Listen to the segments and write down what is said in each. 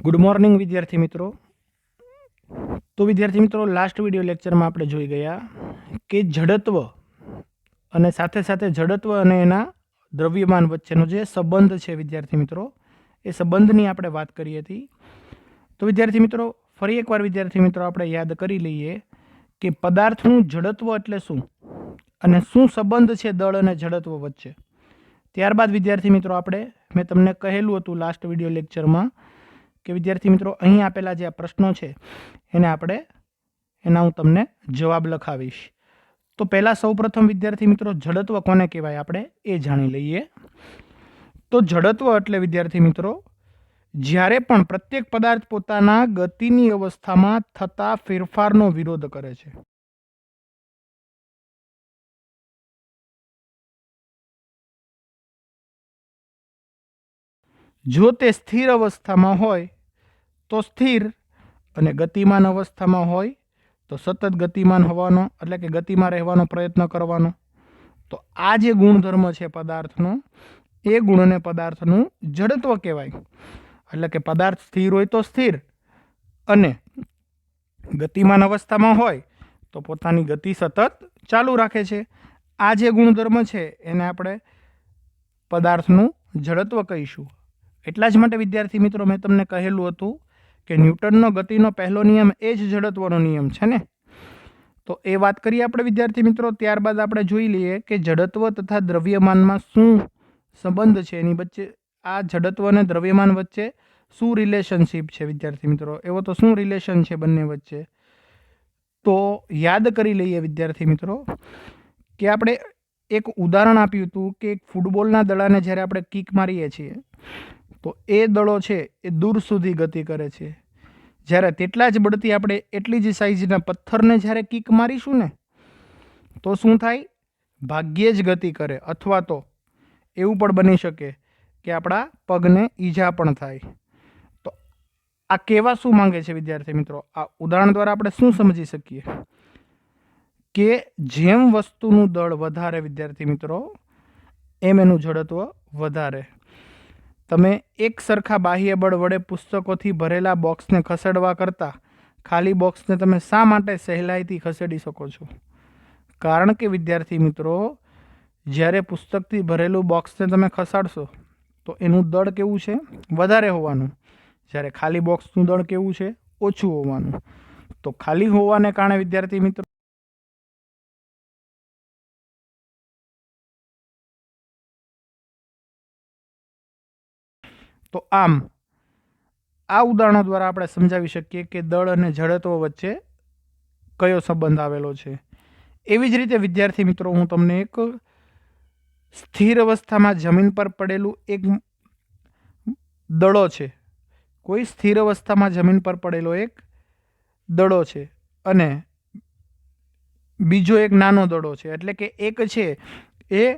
Good morning વિદ્યાર્થી મિત્રો। તો વિદ્યાર્થી મિત્રો, લાસ્ટ વિડિયો લેક્ચરમાં આપણે જોઈ ગયા કે જડત્વ અને સાથે સાથે જડત્વ અને એના દ્રવ્યમાન વચ્ચેનો જે સંબંધ છે વિદ્યાર્થી મિત્રો, એ સંબંધની આપણે વાત કરી હતી। તો વિદ્યાર્થી મિત્રો, ફરી એકવાર વિદ્યાર્થી મિત્રો આપણે યાદ કરી લઈએ કે પદાર્થનું જડત્વ એટલે શું અને શું સંબંધ છે દળ અને જડત્વ વચ્ચે। ત્યારબાદ વિદ્યાર્થી મિત્રો મેં તમને કહેલું હતું લાસ્ટ વિડિયો લેક્ચરમાં કે વિદ્યાર્થી મિત્રો, અહીં આપેલા જે આ પ્રશ્નો છે એના હું તમને જવાબ લખાવીશ। તો પહેલા સૌપ્રથમ વિદ્યાર્થી મિત્રો, જડત્વ કોને કહેવાય આપણે એ જાણી લઈએ। તો જડત્વ એટલે વિદ્યાર્થી મિત્રો, જ્યારે પણ પ્રત્યેક પદાર્થ પોતાના ગતિની અવસ્થામાં થતા ફેરફારનો વિરોધ કરે છે। જો તે સ્થિર અવસ્થામાં હોય તો સ્થિર અને ગતિમાન અવસ્થામાં હોય તો સતત ગતિમાન હોવાનો, એટલે કે ગતિમાં રહેવાનો પ્રયત્ન કરવાનો। તો આ જે ગુણધર્મ છે પદાર્થનો, એ ગુણને પદાર્થનું જડત્વ કહેવાય। એટલે કે પદાર્થ સ્થિર હોય તો સ્થિર અને ગતિમાન અવસ્થામાં હોય તો પોતાની ગતિ સતત ચાલુ રાખે છે। આ જે ગુણધર્મ છે એને આપણે પદાર્થનું જડત્વ કહીશું। એટલા જ માટે વિદ્યાર્થી મિત્રો, મેં તમને કહેલું હતું કે ન્યૂટનનો ગતિનો પહેલો નિયમ એ જ જડત્વનો નિયમ છે ને। તો એ વાત કરીએ આપણે વિદ્યાર્થી મિત્રો। ત્યારબાદ આપણે જોઈ લઈએ કે જડત્વ તથા દ્રવ્યમાનમાં શું સંબંધ છે, એની વચ્ચે આ જડત્વ અને દ્રવ્યમાન વચ્ચે શું રિલેશનશીપ છે વિદ્યાર્થી મિત્રો, એવો તો શું રિલેશન છે બંને વચ્ચે। તો યાદ કરી લઈએ વિદ્યાર્થી મિત્રો કે આપણે એક ઉદાહરણ આપ્યું હતું કે એક ફૂટબોલના દડાને જ્યારે આપણે કિક મારીએ છીએ તો એ દડો છે એ દૂર સુધી ગતિ કરે છે। જ્યારે તેટલા જ બળથી આપણે એટલી જ સાઇઝના પથ્થરને જ્યારે કિક મારીશું ને તો શું થાય? ભાગ્યે જ ગતિ કરે, અથવા તો એવું પણ બની શકે કે આપણા પગને ઈજા પણ થાય। તો આ કહેવા શું માંગે છે વિદ્યાર્થી મિત્રો? આ ઉદાહરણ દ્વારા આપણે શું સમજી શકીએ કે જેમ વસ્તુનું દળ વધારે વિદ્યાર્થી મિત્રો, એમ એનું જડત્વ વધારે। તમે એક સરખા બાહ્ય બળ વડે પુસ્તકોથી ભરેલા બોક્સને ખસેડવા કરતાં ખાલી બોક્સને તમે શા માટે સહેલાઈથી ખસેડી શકો છો? કારણ કે વિદ્યાર્થી મિત્રો, જ્યારે પુસ્તકથી ભરેલું બોક્સને તમે ખસાડશો તો એનું દળ કેવું છે? વધારે હોવાનું। જ્યારે ખાલી બોક્સનું દળ કેવું છે? ઓછું હોવાનું। તો ખાલી હોવાને કારણે વિદ્યાર્થી મિત્રો તો આમ આ ઉદાહરણો દ્વારા આપણે સમજાવી શકીએ કે દળ અને જડત્વ વચ્ચે કયો સંબંધ આવેલો છે। એવી જ રીતે વિદ્યાર્થી મિત્રો, હું તમને એક સ્થિર અવસ્થામાં જમીન પર પડેલું એક દડો છે, કોઈ સ્થિર અવસ્થામાં જમીન પર પડેલો એક દડો છે અને બીજો એક નાનો દડો છે, એટલે કે એક છે એ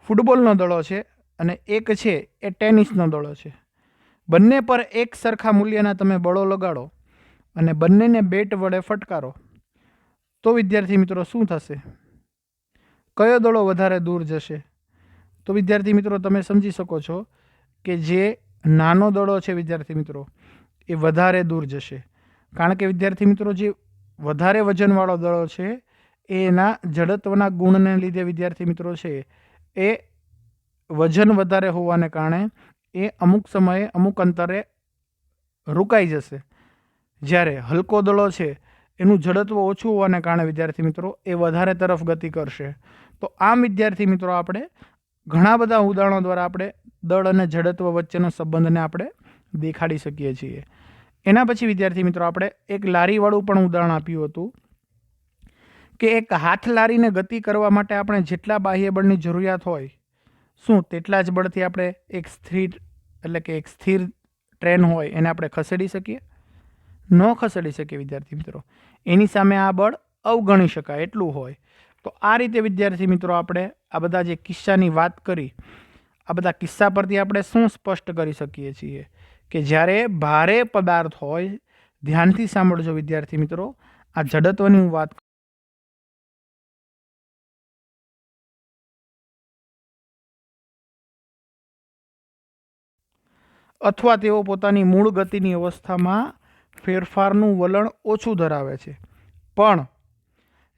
ફૂટબોલનો દડો છે અને એક છે એ ટેનિસનો દડો છે। બંને પર એક સરખા મૂલ્યના તમે બળો લગાડો અને બંનેને બેટ વડે ફટકારો તો વિદ્યાર્થી મિત્રો શું થશે? કયો દડો વધારે દૂર જશે? તો વિદ્યાર્થી મિત્રો, તમે સમજી શકો છો કે જે નાનો દડો છે વિદ્યાર્થી મિત્રો, એ વધારે દૂર જશે। કારણ કે વિદ્યાર્થી મિત્રો, જે વધારે વજનવાળો દડો છે એના જડત્વના ગુણને લીધે વિદ્યાર્થી મિત્રો છે એ વજન વધારે હોવાને કારણે એ અમુક સમયે અમુક અંતરે રોકાઈ જશે। જ્યારે હલકો દડો છે એનું જડત્વ ઓછું હોવાને કારણે વિદ્યાર્થી મિત્રો એ વધારે તરફ ગતિ કરશે। તો આમ વિદ્યાર્થી મિત્રો, આપણે ઘણા બધા ઉદાહરણો દ્વારા આપણે દળ અને જડત્વ વચ્ચેનો સંબંધને આપણે દેખાડી શકીએ છીએ। એના પછી વિદ્યાર્થી મિત્રો, આપણે એક લારીવાળું પણ ઉદાહરણ આપ્યું હતું કે એક હાથ લારીને ગતિ કરવા માટે આપણે જેટલા બાહ્ય બળની જરૂરિયાત હોય, શું તેટલા જ બળથી આપણે એક સ્થિર, એટલે કે એક સ્થિર ટ્રેન હોય એને આપણે ખસેડી શકીએ? ન ખસેડી શકીએ વિદ્યાર્થી મિત્રો। એની સામે આ બળ અવગણી શકાય એટલું હોય। તો આ રીતે વિદ્યાર્થી મિત્રો, આપણે આ બધા જે કિસ્સાની વાત કરી, આ બધા કિસ્સા પરથી આપણે શું સ્પષ્ટ કરી શકીએ છીએ કે જ્યારે ભારે પદાર્થ હોય, ધ્યાનથી સાંભળજો વિદ્યાર્થી મિત્રો, આ જડત્વની હું વાત અથવા તેઓ પોતાની મૂળ ગતિની અવસ્થામાં ફેરફારનું વલણ ઓછું ધરાવે છે. પણ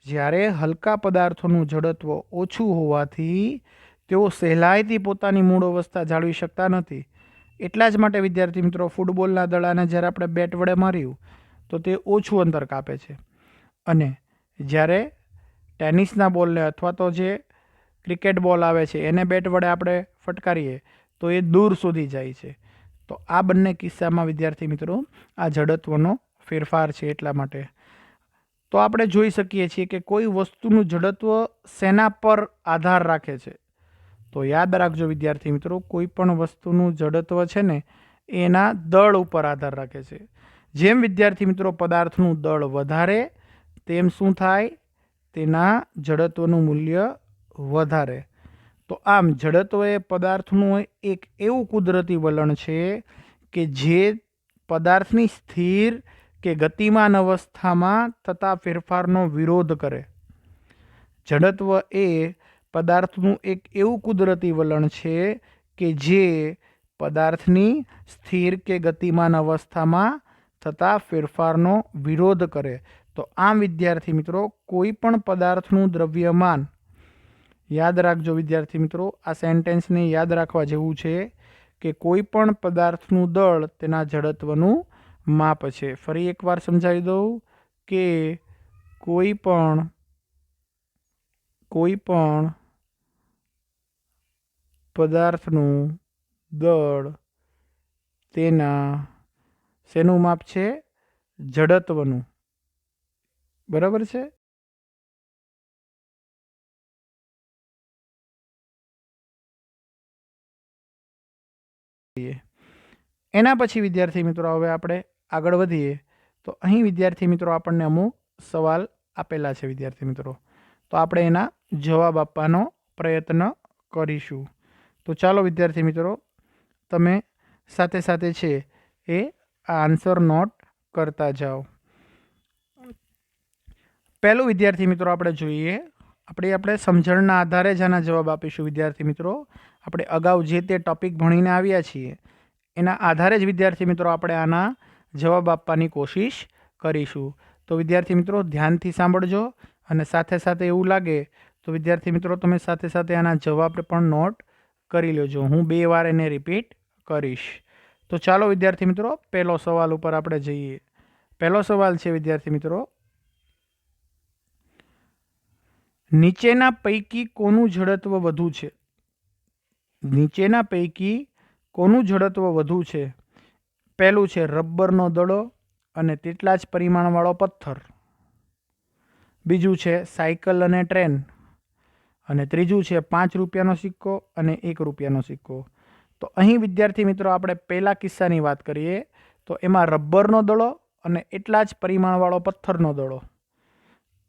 જ્યારે હલકા પદાર્થોનું જડત્વ ઓછું હોવાથી તેઓ સહેલાઈથી પોતાની મૂળ અવસ્થા જાળવી શકતા નથી. એટલા જ માટે વિદ્યાર્થી મિત્રો ફૂટબોલના દડાને જ્યારે આપણે બેટ વડે માર્યું તો તે ઓછું અંતર કાપે છે, અને જ્યારે ટેનિસના બોલને અથવા તો જે ક્રિકેટ બોલ આવે છે એને બેટ વડે આપણે ફટકારીએ તો એ દૂર સુધી જાય છે. તો આ બંને કિસ્સામાં વિદ્યાર્થી મિત્રો આ જડત્વનો ફેરફાર છે. એટલા માટે તો આપણે જોઈ શકીએ છીએ કે કોઈ વસ્તુનું જડત્વ શેના પર આધાર રાખે છે. તો યાદ રાખજો વિદ્યાર્થી મિત્રો, કોઈ પણ વસ્તુનું જડત્વ છે ને એના દળ ઉપર આધાર રાખે છે. જેમ વિદ્યાર્થી મિત્રો પદાર્થનું દળ વધારે તેમ શું થાય, તેના જડત્વનું મૂલ્ય વધારે. તો આમ જડત્વ એ પદાર્થનું એક એવું કુદરતી વલણ છે કે જે પદાર્થની સ્થિર કે ગતિમાન અવસ્થામાં થતા ફેરફારનો વિરોધ કરે. જડત્વ એ પદાર્થનું એક એવું કુદરતી વલણ છે કે જે પદાર્થની સ્થિર કે ગતિમાન અવસ્થામાં થતા ફેરફારનો વિરોધ કરે. તો આમ વિદ્યાર્થી મિત્રો કોઈ પણ પદાર્થનું દ્રવ્યમાન, યાદ રાખજો વિદ્યાર્થી મિત્રો, આ સેન્ટેન્સને યાદ રાખવા જેવું છે કે કોઈ પણ પદાર્થનું દળ તેના જડત્વનું માપ છે. ફરી એકવાર સમજાવી દઉં કે કોઈ પણ પદાર્થનું દળ તેના શેનું માપ છે? જડત્વનું. બરાબર છે. એના પછી વિદ્યાર્થી મિત્રો હવે આપણે આગળ વધીએ તો અહીં વિદ્યાર્થી મિત્રો આપણને અમુક સવાલ આપેલા છે વિદ્યાર્થી મિત્રો, તો આપણે એના જવાબ આપવાનો પ્રયત્ન કરીશું. તો ચાલો વિદ્યાર્થી મિત્રો તમે સાથે સાથે છે એ આ આન્સર નોટ કરતા જાઓ. પહેલું વિદ્યાર્થી મિત્રો આપણે જોઈએ, આપણે સમજણના આધારે જ આના જવાબ આપીશું વિદ્યાર્થી મિત્રો. આપણે અગાઉ જે તે ટોપિક ભણીને આવ્યા છીએ એના આધારે જ વિદ્યાર્થી મિત્રો આપણે આના જવાબ આપવાની કોશિશ કરીશું. તો વિદ્યાર્થી મિત્રો ધ્યાનથી સાંભળજો, અને સાથે સાથે એવું લાગે તો વિદ્યાર્થી મિત્રો તમે સાથે સાથે આના જવાબ પણ નોટ કરી લેજો. હું 2 વાર એને રિપીટ કરીશ. તો ચાલો વિદ્યાર્થી મિત્રો પહેલો સવાલ ઉપર આપણે જઈએ. પહેલો સવાલ છે વિદ્યાર્થી મિત્રો, નીચેના પૈકી કોનું જડત્વ વધુ છે? નીચેના પૈકી કોનું જડત્વ વધુ છે? પહેલું છે રબરનો દડો અને તેટલા જ પરિમાણવાળો પથ્થર. બીજું છે સાયકલ અને ટ્રેન. અને ત્રીજું છે 5 રૂપિયાનો સિક્કો અને 1 રૂપિયાનો સિક્કો. તો અહીં વિદ્યાર્થી મિત્રો આપણે પહેલા કિસ્સાની વાત કરીએ તો એમાં રબરનો દડો અને એટલા જ પરિમાણવાળો પથ્થરનો દડો.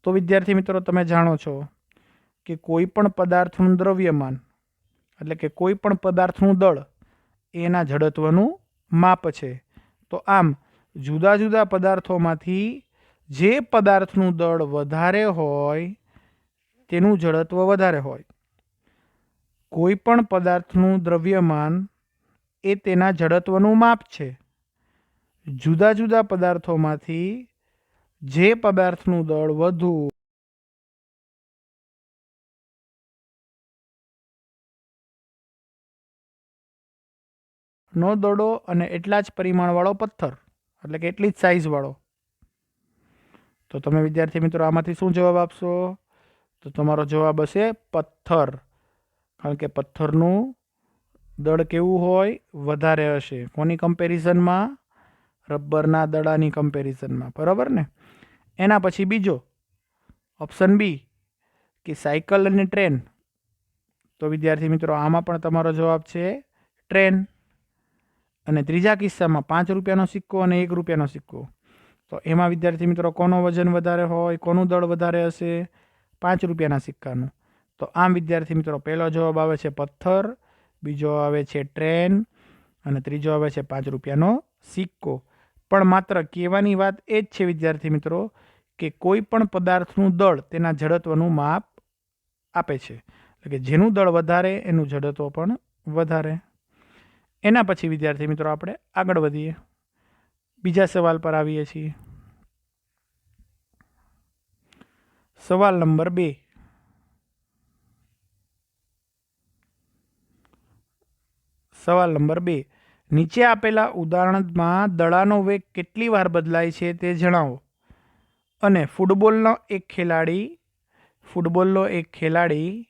તો વિદ્યાર્થી મિત્રો તમે જાણો છો કે કોઈ પણ પદાર્થનું દ્રવ્યમાન એટલે કે કોઈ પણ પદાર્થનું દળ એના જડત્વનું માપ છે. તો આમ જુદા જુદા પદાર્થોમાંથી જે પદાર્થનું દળ વધારે હોય તેનું જડત્વ વધારે હોય. કોઈ પણ પદાર્થનું દ્રવ્યમાન એ તેના જડત્વનું માપ છે. જુદા જુદા પદાર્થોમાંથી જે પદાર્થનું દળ વધુ નો દડો અને એટલા જ પરિમાણવાળો પથ્થર એટલે કે એટલી જ સાઇઝવાળો. તો તમે વિદ્યાર્થી મિત્રો આમાંથી શું જવાબ આપશો? તો તમારો જવાબ હશે પથ્થર, કારણ કે પથ્થરનું દળ કેવું હોય? વધારે હશે. કોની કમ્પેરિઝનમાં? રબરના દડાની કમ્પેરિઝનમાં. બરાબર ને? એના પછી બીજો ઓપ્શન બી કે સાયકલ અને ટ્રેન. તો વિદ્યાર્થી મિત્રો આમાં પણ તમારો જવાબ છે ટ્રેન. અને ત્રીજા કિસ્સામાં 5 રૂપિયાનો સિક્કો અને 1 રૂપિયાનો સિક્કો. તો એમાં વિદ્યાર્થી મિત્રો કોનો વજન વધારે હોય, કોનું દળ વધારે હશે? 5 રૂપિયાના સિક્કાનું. તો આમ વિદ્યાર્થી મિત્રો પહેલો જવાબ આવે છે પથ્થર, બીજો આવે છે ટ્રેન અને ત્રીજો આવે છે 5 રૂપિયાનો સિક્કો. પણ માત્ર કહેવાની વાત એ જ છે વિદ્યાર્થી મિત્રો કે કોઈ પણ પદાર્થનું દળ તેના જડત્વનું માપ આપે છે. એટલે કે જેનું દળ વધારે એનું જડત્વ પણ વધારે. एना पछी विद्यार्थी मित्रों आपणे आगळ वधीए, बीजा सवाल पर आवीए छीए। सवाल नंबर 2। सवाल नंबर 2, नीचे आपेला उदाहरणमां दड़ानो वेग केटली वार बदलाय छे ते जणावो अने फूटबॉलनो एक खेलाड़ी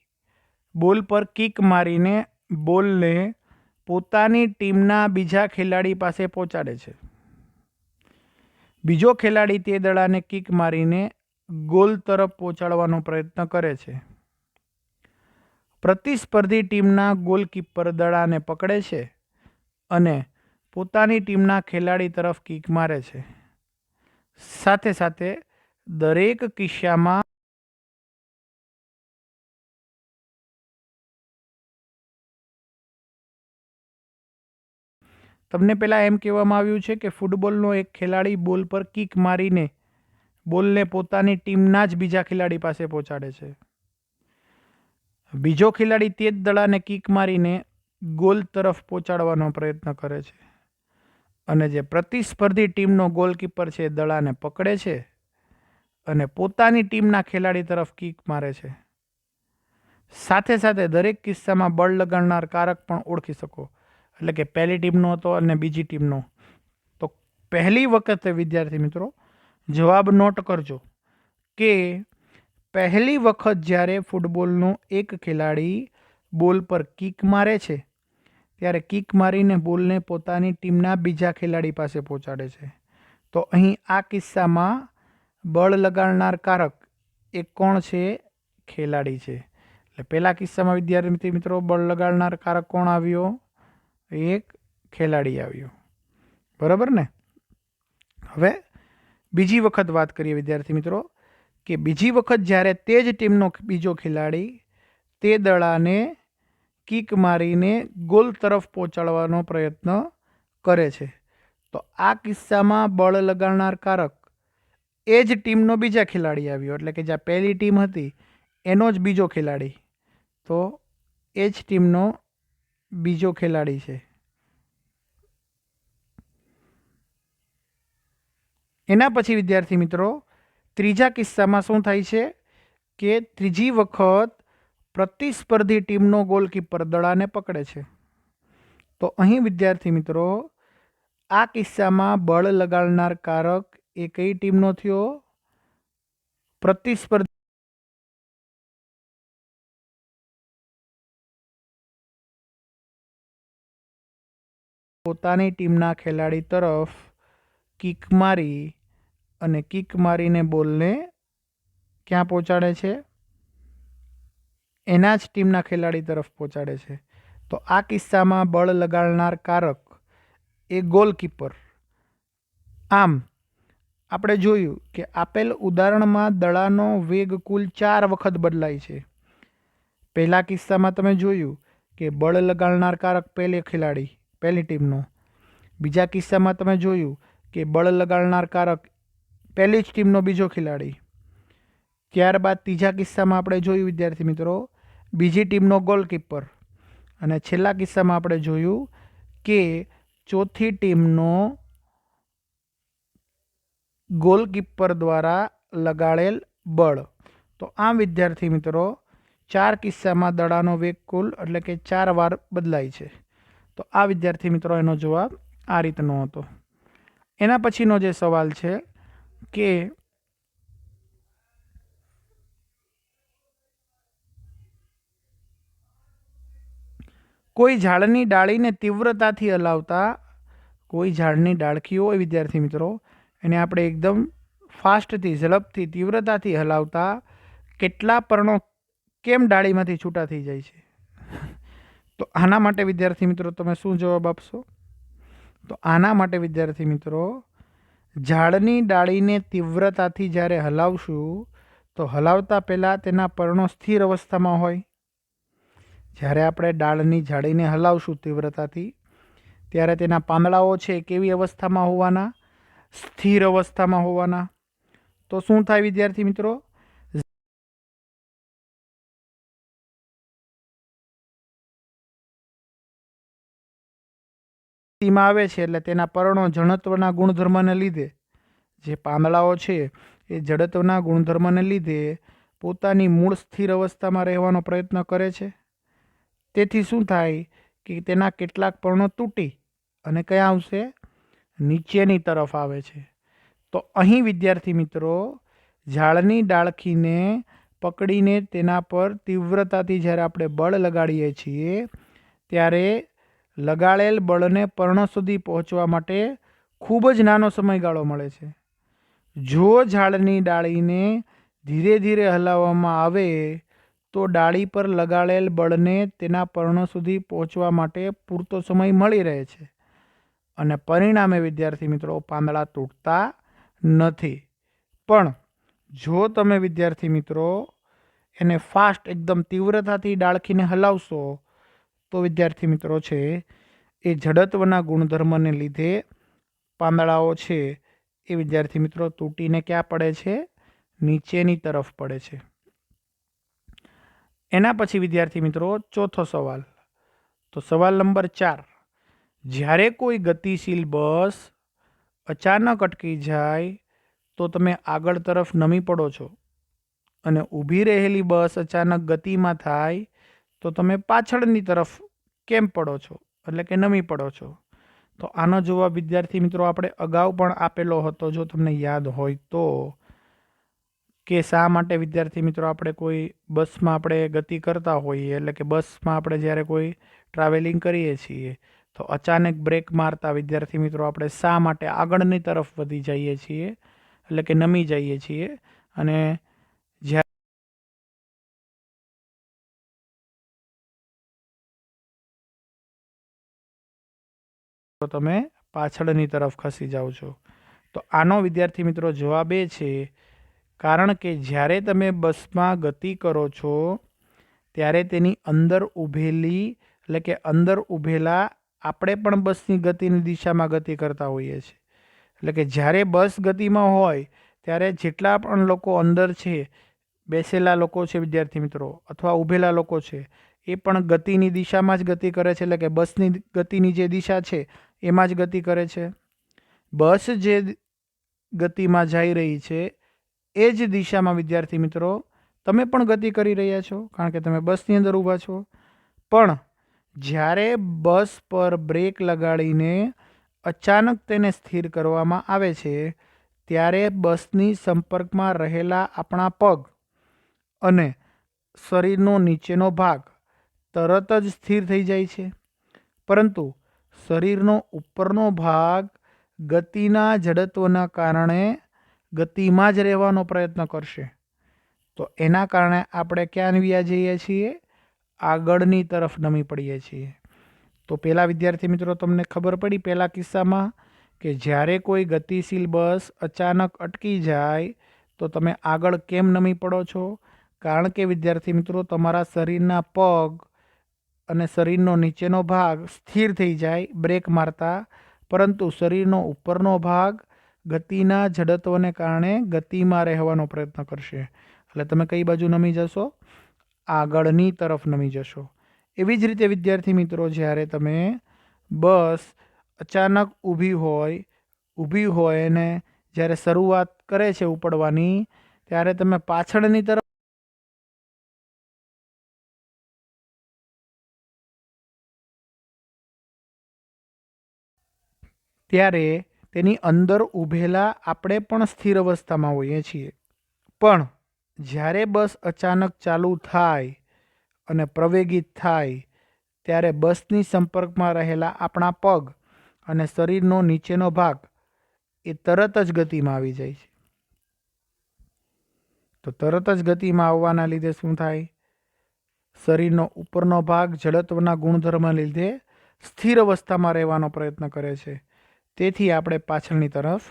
बोल पर किक मारीने बोलने पोतानी टीमना बीजा खेलाड़ी पासे पहोंचाडे छे। बीजो खेलाड़ी ते दड़ाने किक मारीने गोल तरफ पहोंचाडवानो प्रयत्न करे छे। प्रतिस्पर्धी टीमना गोलकीपर दड़ाने पकड़े छे अने पोतानी टीमना खेलाड़ी तरफ किक मारे छे। साथे साथे दरेक किस्सामां तमने पहला एम कहेवामां आव्युं छे के फूटबॉलनो एक खेलाड़ी बोल पर किक मारीने बोलने पोतानी टीमना ज बीजा खेलाड़ी पासे पहोंचाडे छे। बीजो खेलाड़ी ते ज दड़ाने किक मारीने गोल तरफ पहोंचाडवानो प्रयत्न करे छे अने जे प्रतिस्पर्धी टीमनो गोलकीपर छे दड़ाने पकड़े छे अने पोतानी टीमना खेलाड़ी तरफ किक मारे छे। साथे साथे दरेक किस्सामां बळ लगाडनार कारक पण ओळखी शको, એટલે કે પહેલી ટીમનો હતો અને બીજી ટીમનો। તો પહેલી વખતે વિદ્યાર્થી મિત્રો જવાબ નોટ કરજો કે પહેલી વખત જ્યારે ફૂટબોલનો એક ખેલાડી બોલ પર કિક મારે છે ત્યારે કિક મારીને બોલને પોતાની ટીમના બીજા ખેલાડી પાસે પહોંચાડે છે। તો અહીં આ કિસ્સામાં બળ લગાડનાર કારક એ કોણ છે? ખેલાડી છે। એટલે પહેલા કિસ્સામાં વિદ્યાર્થી મિત્રો બળ લગાડનાર કારક કોણ આવ્યો? एक खेलाड़ी आव्यो, बराबर ने। हवे बीजी वखत बात करिए विद्यार्थी मित्रों कि बीजी वखत ज्यारे तेज टीमनो बीजो खिलाड़ी ते दड़ाने किक मारीने गोल तरफ पहोंचाडवानो प्रयत्न करे छे। तो आ किस्सामां बळ लगाडनार कारक ए ज टीमनो बीजा खिलाड़ी आव्यो, एटले के ज्यां पहली टीम हती एनो ज बीजो खिलाड़ी, तो ए ज टीमनो बीजो खेलाड़ी है। एना पछी विद्यार्थी मित्रों त्रीजा किस्सामां शुं थाय छे के त्रीजी वखत प्रतिस्पर्धी टीमनो गोलकीपर दड़ाने पकड़े छे। तो अहीं विद्यार्थी मित्रों आ किस्सामां बळ लगाडनार कारक ए कई टीमनो थयो? प्रतिस्पर्धी પોતાની ટીમના ખેલાડી તરફ કિક મારી અને કિક મારીને બોલને ક્યાં પહોંચાડે છે? એના જ ટીમના ખેલાડી તરફ પહોંચાડે છે। તો આ કિસ્સામાં બળ લગાડનાર કારક એ ગોલકીપર। આમ આપણે જોયું કે આપેલ ઉદાહરણમાં દડાનો વેગ કુલ 4 વખત બદલાય છે। પહેલા કિસ્સામાં તમે જોયું કે બળ લગાડનાર કારક પહેલી ટીમનો, બીજા કિસ્સામાં તમે જોયું કે બળ લગાડનાર કારક પહેલી જ ટીમનો બીજો ખેલાડી, ત્યારબાદ ત્રીજા કિસ્સામાં આપણે જોયું વિદ્યાર્થી મિત્રો બીજી ટીમનો ગોલકીપર અને છેલ્લા કિસ્સામાં આપણે જોયું કે ચોથી ટીમનો ગોલકીપર દ્વારા લગાડેલ બળ। તો આમ વિદ્યાર્થી મિત્રો 4 કિસ્સામાં દડાનો વેગ કુલ એટલે કે 4 વાર બદલાય છે। तो आ विद्यार्थी मित्रों एनो जवाब आ रीतनो हतो। एना पछीनो जे सवाल छे के कोई झाड़नी डाळीने तीव्रताथी हलावता कोई झाड़नी डाळखी होय विद्यार्थी मित्रों एने आपणे एकदम फास्टथी झड़पथी तीव्रताथी हलावता केटला पर्णो केम डाळीमांथी छूटा थई जाय छे? तो आना माटे विद्यार्थी मित्रों तमे शुं जवाब आपशो? तो आना माटे विद्यार्थी मित्रों झाड़नी डाळीने तीव्रताथी ज्यारे हलावशुं तो हलावता पहेला तेना पर्णो स्थिर अवस्थामां होय। ज्यारे आपणे डाळनी झाड़ीने हलावशुं तीव्रताथी त्यारे तेना પાંદડાઓ છે કેવી અવસ્થામાં હોવાના? સ્થિર અવસ્થામાં હોવાના। તો શું થાય વિદ્યાર્થી મિત્રો? ગતિમાં આવે છે એટલે તેના પર્ણો જડત્વના ગુણધર્મને લીધે, જે પાંદડાઓ છે એ જડત્વના ગુણધર્મને લીધે પોતાની મૂળ સ્થિર અવસ્થામાં રહેવાનો પ્રયત્ન કરે છે. તેથી શું થાય કે તેના કેટલાક પર્ણો તૂટી અને કયા આવશે? નીચેની તરફ આવે છે. તો અહીં વિદ્યાર્થી મિત્રો, ઝાડની ડાળખીને પકડીને તેના પર તીવ્રતાથી જ્યારે આપણે બળ લગાડીએ છીએ ત્યારે લગાડેલ બળને પર્ણ સુધી પહોંચવા માટે ખૂબ જ નાનો સમયગાળો મળે છે. જો ઝાડની ડાળીને ધીરે ધીરે હલાવવામાં આવે તો ડાળી પર લગાડેલ બળને તેના પર્ણ સુધી પહોંચવા માટે પૂરતો સમય મળી રહે છે અને પરિણામે વિદ્યાર્થી મિત્રો પાંદડા તૂટતા નથી. પણ જો તમે વિદ્યાર્થી મિત્રો એને ફાસ્ટ એકદમ તીવ્રતાથી ડાળખીને હલાવશો તો વિદ્યાર્થી મિત્રો છે એ જડત્વના ગુણધર્મને લીધે પાંદડાઓ છે એ વિદ્યાર્થી મિત્રો તૂટીને ક્યાં પડે છે? નીચેની તરફ પડે છે. એના પછી વિદ્યાર્થી મિત્રો ચોથો સવાલ. તો સવાલ નંબર 4. જ્યારે કોઈ ગતિશીલ બસ અચાનક અટકી જાય તો તમે આગળ તરફ નમી પડો છો અને ઊભી રહેલી બસ અચાનક ગતિમાં થાય તો તમે પાછળની તરફ કેમ પડો છો, એટલે કે નમી પડો છો? તો આનો જવાબ વિદ્યાર્થી મિત્રો આપણે અગાઉ પણ આપેલો હતો, જો તમને યાદ હોય તો, કે શા માટે વિદ્યાર્થી મિત્રો આપણે કોઈ બસમાં આપણે ગતિ કરતા હોઈએ, એટલે કે બસમાં આપણે જ્યારે કોઈ ટ્રાવેલિંગ કરીએ છીએ તો અચાનક બ્રેક મારતા વિદ્યાર્થી મિત્રો આપણે શા માટે આગળની તરફ વધી જઈએ છીએ, એટલે કે નમી જઈએ છીએ, અને જ્યારે તમે પાછળની તરફ ખસી જાઓ છો. તો આનો વિદ્યાર્થી મિત્રો જવાબ એ છે કારણ કે જ્યારે તમે બસમાં ગતિ કરો છો ત્યારે તેની અંદર ઊભેલી, એટલે કે અંદર ઊભેલા આપણે પણ બસની ગતિની દિશામાં ગતિ કરતા હોઈએ છીએ. એટલે કે જ્યારે બસ ગતિમાં હોય ત્યારે જેટલા પણ લોકો અંદર છે, બેસેલા લોકો છે વિદ્યાર્થી મિત્રો, અથવા ઊભેલા લોકો છે, એ પણ ગતિની દિશામાં જ ગતિ કરે છે. એટલે કે બસની ગતિની જે દિશા છે એમાં જ ગતિ કરે છે. બસ જે ગતિમાં જઈ રહી છે એ જ દિશામાં વિદ્યાર્થી મિત્રો તમે પણ ગતિ કરી રહ્યા છો, કારણ કે તમે બસની અંદર ઊભા છો. પણ જ્યારે બસ પર બ્રેક લગાડીને અચાનક તેને સ્થિર કરવામાં આવે છે ત્યારે બસની સંપર્કમાં રહેલા આપણા પગ અને શરીરનો નીચેનો ભાગ તરત જ સ્થિર થઈ જાય છે, પરંતુ શરીરનો ઉપરનો ભાગ ગતિના જડત્વના કારણે ગતિમાં જ રહેવાનો પ્રયત્ન કરશે. તો એના કારણે આપણે ક્યાં નમ્યા જઈએ છીએ? આગળની તરફ નમી પડીએ છીએ. તો પહેલાં વિદ્યાર્થી મિત્રો તમને ખબર પડી પહેલા કિસ્સામાં કે જ્યારે કોઈ ગતિશીલ બસ અચાનક અટકી જાય તો તમે આગળ કેમ નમી પડો છો? કારણ કે વિદ્યાર્થી મિત્રો તમારા શરીરના પગ અને શરીરનો નીચેનો ભાગ સ્થિર થઈ જાય બ્રેક મારતા, પરંતુ શરીરનો ઉપરનો ભાગ ગતિના જડત્વને કારણે ગતિમાં રહેવાનો પ્રયત્ન કરશે. એટલે તમે કઈ બાજુ નમી જશો? આગળની તરફ નમી જશો. એવી જ રીતે વિદ્યાર્થી મિત્રો જ્યારે તમે બસ અચાનક ઊભી હોય અને જ્યારે શરૂઆત કરે છે ઉપડવાની ત્યારે તમે પાછળની તરફ ત્યારે તેની અંદર ઊભેલા આપણે પણ સ્થિર અવસ્થામાં હોઈએ છીએ. પણ જ્યારે બસ અચાનક ચાલુ થાય અને પ્રવેગિત થાય ત્યારે બસની સંપર્કમાં રહેલા આપણા પગ અને શરીરનો નીચેનો ભાગ એ તરત જ ગતિમાં આવી જાય છે. તો તરત જ ગતિમાં આવવાના લીધે શું થાય? શરીરનો ઉપરનો ભાગ જડત્વના ગુણધર્મના લીધે સ્થિર અવસ્થામાં રહેવાનો પ્રયત્ન કરે છે. તેથી આપણે પાછળની તરફ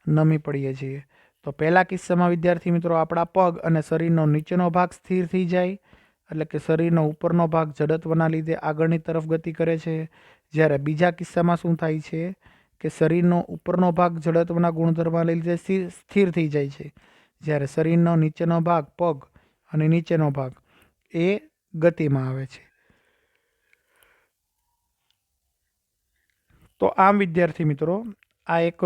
નમી પડીએ છીએ. તો પહેલા કિસ્સામાં વિદ્યાર્થી મિત્રો આપણા પગ અને શરીરનો નીચેનો ભાગ સ્થિર થઈ જાય, એટલે કે શરીરનો ઉપરનો ભાગ જડત્વના લીધે આગળની તરફ ગતિ કરે છે. જ્યારે બીજા કિસ્સામાં શું થાય છે કે શરીરનો ઉપરનો ભાગ જડત્વના ગુણધર્મના લીધે સ્થિર થઈ જાય છે, જ્યારે શરીરનો નીચેનો ભાગ, પગ અને નીચેનો ભાગ એ ગતિમાં આવે છે. તો આમ વિદ્યાર્થી મિત્રો, આ એક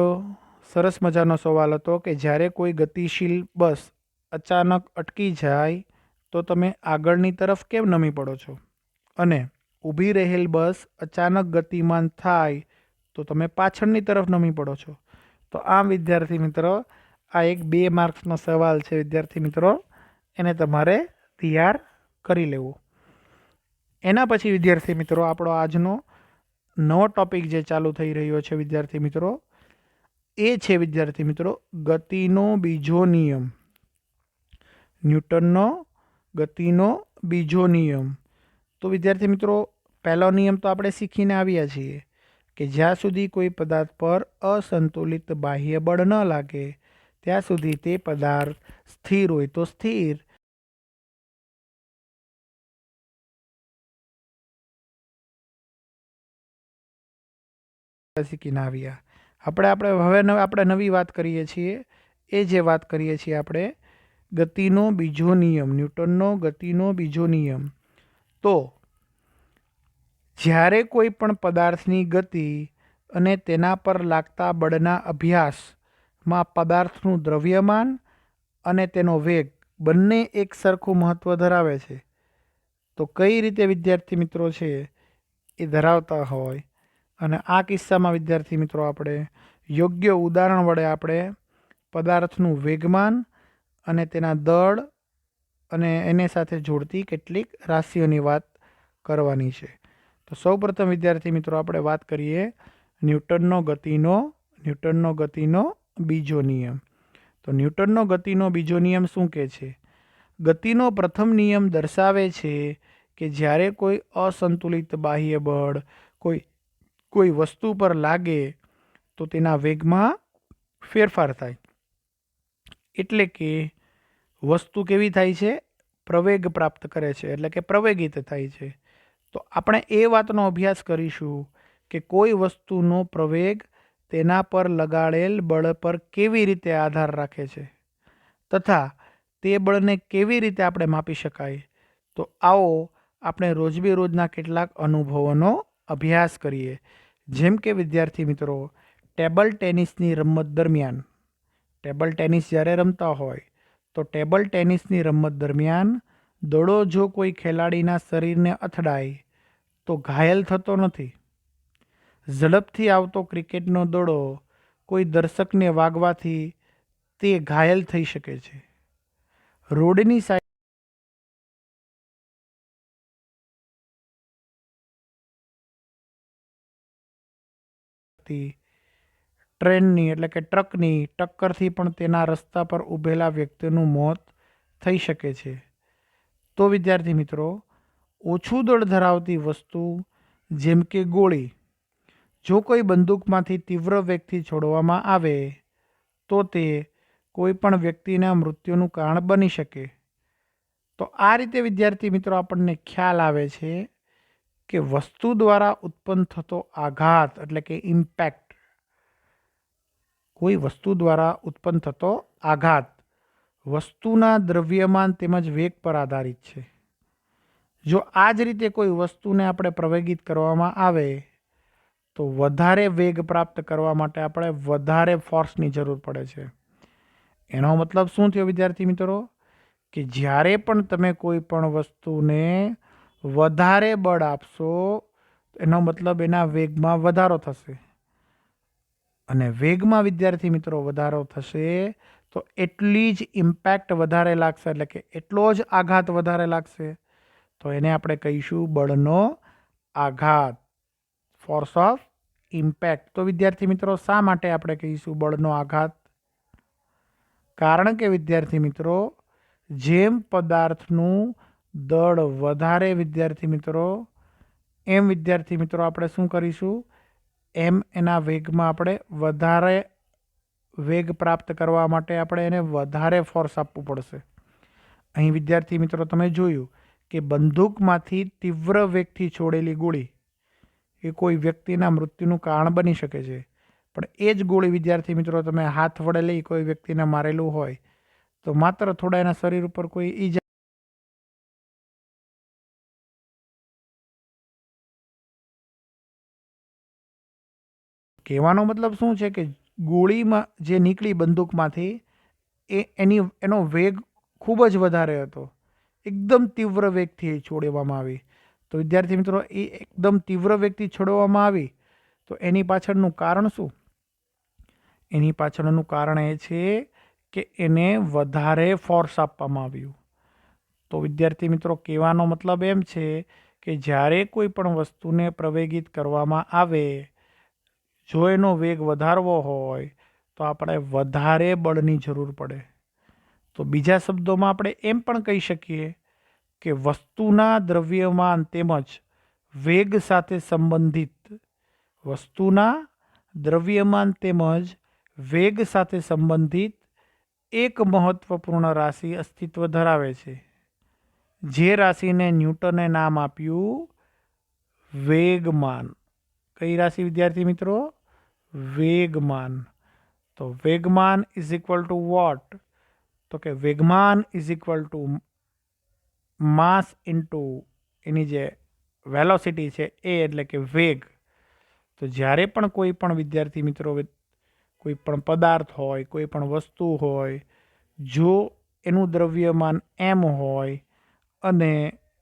સરસ મજાનો સવાલ હતો કે જ્યારે કોઈ ગતિશીલ બસ અચાનક અટકી જાય તો તમે આગળની તરફ કેમ નમી પડો છો, અને ઊભી રહેલ બસ અચાનક ગતિમાન થાય તો તમે પાછળની તરફ નમી પડો છો. તો આમ વિદ્યાર્થી મિત્રો, આ એક 2 માર્ક્સનો સવાલ છે વિદ્યાર્થી મિત્રો, એને તમારે તૈયાર કરી લેવું. એના પછી વિદ્યાર્થી મિત્રો, આપણો આજનો નવો ટોપિક જે ચાલુ થઈ રહ્યો છે વિદ્યાર્થી મિત્રો, એ છે વિદ્યાર્થી મિત્રો ગતિનો બીજો નિયમ. ન્યૂટનનો ગતિનો બીજો નિયમ. તો વિદ્યાર્થી મિત્રો, પહેલો નિયમ તો આપણે શીખીને આવ્યા છીએ કે જ્યાં સુધી કોઈ પદાર્થ પર અસંતુલિત બાહ્ય બળ ન લાગે ત્યાં સુધી તે પદાર્થ સ્થિર હોય તો સ્થિર, શીખીને આવ્યા. આપણે નવી વાત કરીએ છીએ. એ જે વાત કરીએ છીએ આપણે ગતિનો બીજો નિયમ, ન્યૂટનનો ગતિનો બીજો નિયમ. તો જ્યારે કોઈ પણ પદાર્થની ગતિ અને તેના પર લાગતા બળના અભ્યાસમાં પદાર્થનું દ્રવ્યમાન અને તેનો વેગ બંને એક સરખું મહત્ત્વ ધરાવે છે. તો કઈ રીતે વિદ્યાર્થી મિત્રો છે એ ધરાવતા હોય, અને આ કિસ્સામાં વિદ્યાર્થી મિત્રો આપણે યોગ્ય ઉદાહરણ વડે આપણે પદાર્થનું વેગમાન અને તેના દળ અને એને સાથે જોડતી કેટલીક રાશિઓની વાત કરવાની છે. તો સૌપ્રથમ વિદ્યાર્થી મિત્રો આપણે વાત કરીએ ન્યૂટનનો ગતિનો બીજો નિયમ. તો ન્યૂટનનો ગતિનો બીજો નિયમ શું કહે છે? ગતિનો પ્રથમ નિયમ દર્શાવે છે કે જ્યારે કોઈ અસંતુલિત બાહ્ય બળ કોઈ વસ્તુ પર લાગે તો તેના વેગમાં ફેરફાર થાય. એટલે કે વસ્તુ કેવી થાય છે? પ્રવેગ પ્રાપ્ત કરે છે, એટલે કે પ્રવેગિત થાય છે. તો આપણે એ વાતનો અભ્યાસ કરીશું કે કોઈ વસ્તુનો પ્રવેગ તેના પર લગાડેલ બળ પર કેવી રીતે આધાર રાખે છે, તથા તે બળને કેવી રીતે આપણે માપી શકાય. તો આવો આપણે રોજબેરોજના કેટલાક અનુભવોનો અભ્યાસ કરીએ. જેમ કે વિદ્યાર્થી મિત્રો, ટેબલ ટેનિસની રમત દરમિયાન, ટેબલ ટેનિસ જ્યારે રમતા હોય તો ટેબલ ટેનિસની રમત દરમિયાન દડો જો કોઈ ખેલાડીના શરીરને અથડાય તો ઘાયલ થતો નથી. ઝડપથી આવતો ક્રિકેટનો દડો કોઈ દર્શકને વાગવાથી તે ઘાયલ થઈ શકે છે. રોડની સાઈડથી ટ્રેનની એટલે કે ટ્રકની ટક્કરથી પણ તેના રસ્તા પર ઊભેલા વ્યક્તિનું મોત થઈ શકે છે. તો વિદ્યાર્થી મિત્રો, ઓછું દળ ધરાવતી વસ્તુ જેમ કે ગોળી જો કોઈ બંદૂકમાંથી તીવ્ર વેગથી છોડવામાં આવે તો તે કોઈ પણ વ્યક્તિના મૃત્યુનું કારણ બની શકે. તો આ રીતે વિદ્યાર્થી મિત્રો આપણને ખ્યાલ આવે છે કે વસ્તુ દ્વારા ઉત્પન્ન થતો આઘાત એટલે કે ઇમ્પેક્ટ, કોઈ વસ્તુ દ્વારા ઉત્પન્ન થતો આઘાત વસ્તુના દ્રવ્યમાન તેમજ વેગ પર આધારિત છે. જો આ જ રીતે કોઈ વસ્તુને આપણે પ્રવેગિત કરવામાં આવે તો વધારે વેગ પ્રાપ્ત કરવા માટે આપણે વધારે ફોર્સની જરૂર પડે છે. એનો મતલબ શું થયો વિદ્યાર્થી મિત્રો? કે જ્યારે પણ તમે કોઈ પણ વસ્તુને વધારે બળ આપશો એનો મતલબ એના વેગમાં વધારો થશે, અને વેગમાં વિદ્યાર્થી મિત્રો વધારો થશે તો એટલી જ ઇમ્પેક્ટ વધારે લાગશે, એટલે કે એટલો જ આઘાત વધારે લાગશે. તો એને આપણે કહીશું બળનો આઘાત, ફોર્સ ઓફ ઇમ્પેક્ટ. તો વિદ્યાર્થી મિત્રો શા માટે આપણે કહીશું બળનો આઘાત? કારણ કે વિદ્યાર્થી મિત્રો જેમ પદાર્થનું દળ વધારે વિદ્યાર્થી મિત્રો એમ વિદ્યાર્થી મિત્રો આપણે શું કરીશું? એમ એના વેગમાં આપણે વધારે વેગ પ્રાપ્ત કરવા માટે આપણે એને વધારે ફોર્સ આપવું પડશે. અહીં વિદ્યાર્થી મિત્રો તમે જોયું કે બંદૂકમાંથી તીવ્ર વેગથી છોડેલી ગોળી એ કોઈ વ્યક્તિના મૃત્યુનું કારણ બની શકે છે. પણ એ જ ગોળી વિદ્યાર્થી મિત્રો તમે હાથ વડે લઈ કોઈ વ્યક્તિને મારેલું હોય તો માત્ર થોડા એના શરીર ઉપર કોઈ ઈજા કહેવાનો મતલબ શું છે કે ગોળીમાં જે નીકળી બંદૂકમાંથી એનો વેગ ખૂબ જ વધારે હતો, એકદમ તીવ્ર વેગથી છોડવામાં આવી. તો વિદ્યાર્થી મિત્રો, એ એકદમ તીવ્ર વેગથી છોડવામાં આવી તો એની પાછળનું કારણ શું? એની પાછળનું કારણ એ છે કે એને વધારે ફોર્સ આપવામાં આવ્યું. તો વિદ્યાર્થી મિત્રો, કહેવાનો મતલબ એમ છે કે જ્યારે કોઈ પણ વસ્તુને પ્રવેગિત કરવામાં આવે, જો એનો વેગ વધારવો હોય તો આપણે વધારે બળની જરૂર પડે. તો બીજા શબ્દોમાં આપણે એમ પણ કહી શકીએ કે વસ્તુના દ્રવ્યમાન તેમજ વેગ સાથે સંબંધિત વેગ સાથે સંબંધિત એક મહત્વપૂર્ણ રાશિ અસ્તિત્વ ધરાવે છે, જે રાશિને ન્યૂટને નામ આપ્યું વેગમાન. કઈ રાશિ વિદ્યાર્થી મિત્રો? વેગમાન. તો વેગમાન ઇઝ ઇક્વલ ટુ વોટ? તો કે વેગમાન is equal to mass into એની જે વેલોસિટી છે એ, એટલે કે વેગ. તો જ્યારે પણ કોઈ પણ વિદ્યાર્થી મિત્રો કોઈ પણ પદાર્થ હોય, કોઈ પણ વસ્તુ હોય, જો એનું દ્રવ્યમાન m હોય અને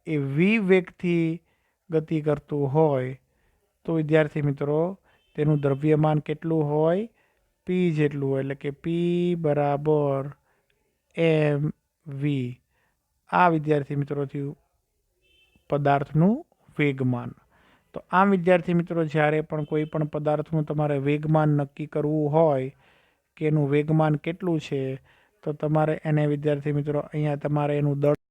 એ v વેગથી ગતિ કરતું હોય તો વિદ્યાર્થી મિત્રો તેનું દ્રવ્યમાન કેટલું હોય? p જેટલું હોય, એટલે કે p બરાબર mv. આ વિદ્યાર્થી મિત્રો થયું પદાર્થનું વેગમાન. તો આમ વિદ્યાર્થી મિત્રો, જ્યારે પણ કોઈ પણ પદાર્થનું તમારે વેગમાન નક્કી કરવું હોય કે એનું વેગમાન કેટલું છે, તો તમારે એને વિદ્યાર્થી મિત્રો અહીંયા તમારે એનું દળ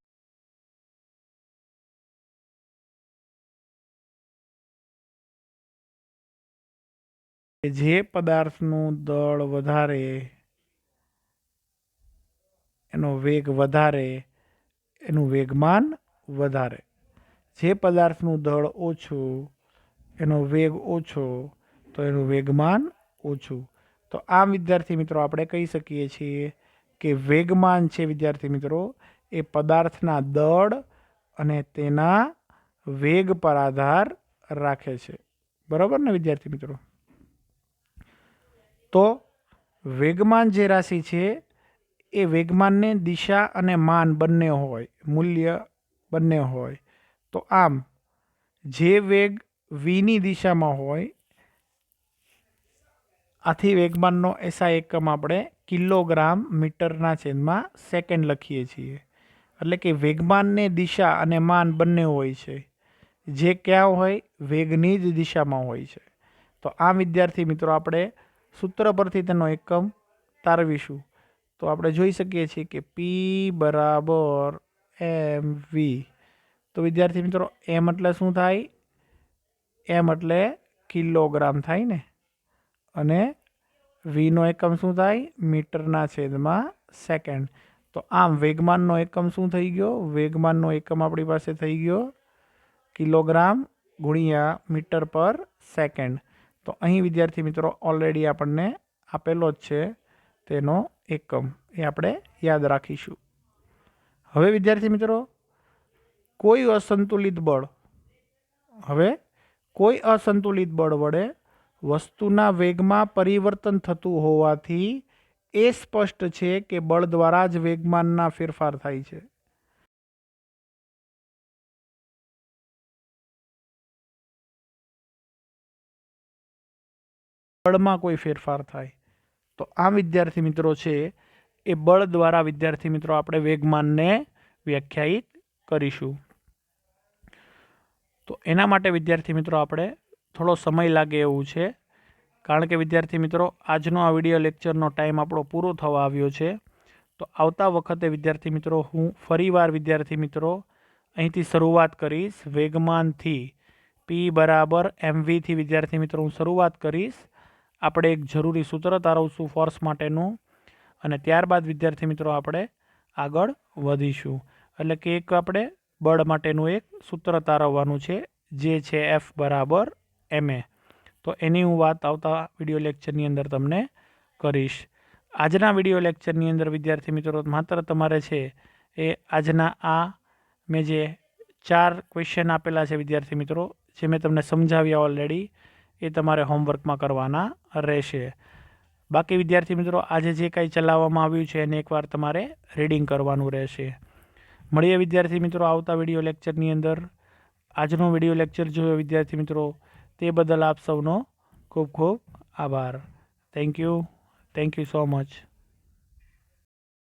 જે પદાર્થનું દળ વધારે, એનો વેગ વધારે, એનું વેગમાન વધારે. જે પદાર્થનું દળ ઓછું, એનો વેગ ઓછો, તો એનું વેગમાન ઓછું. તો આમ વિદ્યાર્થી મિત્રો આપણે કહી શકીએ છીએ કે વેગમાન છે વિદ્યાર્થી મિત્રો એ પદાર્થના દળ અને તેના વેગ પર આધાર રાખે છે. બરાબર ને વિદ્યાર્થી મિત્રો? તો વેગમાન જે રાશિ છે એ વેગમાનને દિશા અને માન બંને હોય, મૂલ્ય બંને હોય. તો આમ જે વેગ vની દિશામાં હોય, આથી વેગમાનનો એસઆઈ એકમ આપણે કિલોગ્રામ મીટરના છેદમાં સેકન્ડ લખીએ છીએ. એટલે કે વેગમાનને દિશા અને માન બંને હોય છે, જે ક્યાં હોય? વેગની જ દિશામાં હોય છે. તો આ વિદ્યાર્થી મિત્રો આપણે સૂત્ર પરથી તેનો એકમ તારવીશું. તો આપણે જોઈ શકીએ છીએ કે p બરાબર mv. તો વિદ્યાર્થી મિત્રો m એટલે શું થાય? m એટલે કિલોગ્રામ થાય ને, અને વીનો એકમ શું થાય? મીટરના છેદમાં સેકન્ડ. તો આમ વેગમાનનો એકમ શું થઈ ગયો? વેગમાનનો એકમ આપણી પાસે થઈ ગયો કિલોગ્રામ ગુણ્યા મીટર પર સેકન્ડ. તો અહીં વિદ્યાર્થી મિત્રો ઓલરેડી આપણને આપેલો જ છે તેનો એકમ, એ આપણે યાદ રાખીશું. હવે વિદ્યાર્થી મિત્રો કોઈ અસંતુલિત બળ વડે વસ્તુના વેગમાં પરિવર્તન થતું હોવાથી એ સ્પષ્ટ છે કે બળ દ્વારા જ વેગમાનના ફેરફાર થાય છે. બળમાં કોઈ ફેરફાર થાય તો આ વિદ્યાર્થી મિત્રો છે એ બળ દ્વારા વિદ્યાર્થી મિત્રો આપણે વેગમાનને વ્યાખ્યાયિત કરીશું. તો એના માટે વિદ્યાર્થી મિત્રો આપણે થોડો સમય લાગે એવું છે, કારણ કે વિદ્યાર્થી મિત્રો આજનો આ વિડીયો લેક્ચરનો ટાઈમ આપણો પૂરો થવા આવ્યો છે. તો આવતા વખતે વિદ્યાર્થી મિત્રો હું ફરીવાર વિદ્યાર્થી મિત્રો અહીંથી શરૂઆત કરીશ. વેગમાનથી p બરાબર mvથી વિદ્યાર્થી મિત્રો હું શરૂઆત કરીશ. આપણે એક જરૂરી સૂત્ર તારવશું ફોર્સ માટેનું, અને ત્યારબાદ વિદ્યાર્થી મિત્રો આપણે આગળ વધીશું. એટલે કે એક આપણે બળ માટેનું એક સૂત્ર તારવવાનું છે, જે છે F બરાબર ma. તો એની હું વાત આવતા વિડીયો લેક્ચરની અંદર તમને કરીશ. આજના વિડીયો લેક્ચરની અંદર વિદ્યાર્થી મિત્રો માત્ર તમારે છે એ આજના આ મેં જે 4 ક્વેશ્ચન આપેલા છે વિદ્યાર્થી મિત્રો, જે મેં તમને સમજાવ્યા ઓલરેડી, એ તમારે હોમવર્કમાં કરવાના રહેશે. બાકી વિદ્યાર્થી મિત્રો, આજે જે કાંઈ ચલાવવામાં આવ્યું છે એને એકવાર તમારે રીડિંગ કરવાનું રહેશે. મળીએ વિદ્યાર્થી મિત્રો આવતા વિડીયો લેક્ચરની અંદર. આજનો વિડીયો લેક્ચર જોયો વિદ્યાર્થી મિત્રો તે બદલ આપ સૌનો ખૂબ ખૂબ આભાર. Thank you so much.